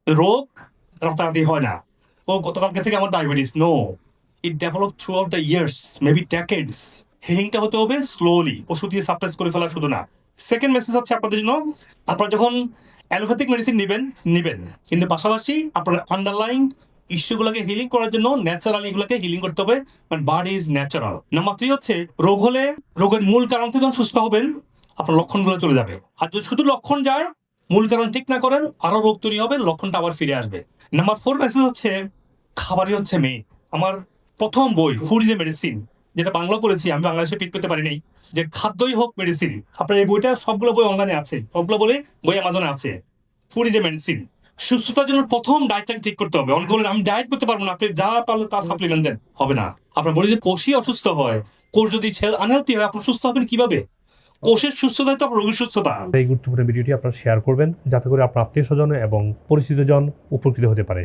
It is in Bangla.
রোগ রাতারাতি হয় না। ও গতকালকে থেকে আমার diabetes, no, it develop throughout the years, maybe decades. হিলিংটা হতে হবে স্লোলি, ওষুধ দিয়ে সাপ্রেস করে ফেলা শুধু না। সেকেন্ড মেসেজ হচ্ছে আপনাদের জন্য, আপনারা যখন অ্যালোপ্যাথিক মেডিসিন নেবেন নেবেন, কিন্তু পাশাপাশি আপনার আন্ডারলাইন ইস্যুগুলোকে হিলিং করার জন্য ন্যাচারালি এগুলোকে হিলিং করতে হবে, কারণ বডি ইজ ন্যাচারাল। নাম্বার 3 হচ্ছে, রোগ হলে রোগের মূল কারণ থেকে যখন সুস্থ হবেন আপনার লক্ষণগুলো চলে যাবে। আর যদি শুধু লক্ষণ যায়, মূল কারণ ঠিক না করেন, আরো রোগ তৈরি হবে, লক্ষণটা আবার ফিরে আসবে। নাম্বার 4 মেসেজ হচ্ছে, খাবারই হচ্ছে মেইন। আমার প্রথম বই ফুড ইজ এ মেডিসিন, যেটা বাংলা পড়েছি, আমি বাংলাদেশে প্রিন্ট করতে পারি নাই, যে খাদ্যই হোক মেডিসিন। আপনার এই বইটা সবগুলো বই অনলাইনে আছে, সবগুলো বই অ্যামাজনে আছে। Food is a medicine. সুস্থতার জন্য প্রথম ডায়েটটা ঠিক করতে হবে। অনেকে বলেন আমি ডায়েট করতে পারবো না, আপনি যা পারলে তা সাপ্লিমেন্ট দেন, হবে না। আপনার বডি যদি কোষই অসুস্থ হয়, কোষ যদি আনহেলথি হয়, আপনি সুস্থ হবেন কিভাবে? কোষের সুস্থতাই তো আপনার রোগীর সুস্থতা। এই গুরুত্বপূর্ণ ভিডিওটি আপনারা শেয়ার করবেন, যাতে করে আপনার আত্মীয় স্বজন এবং পরিচিতজন উপকৃত হতে পারে।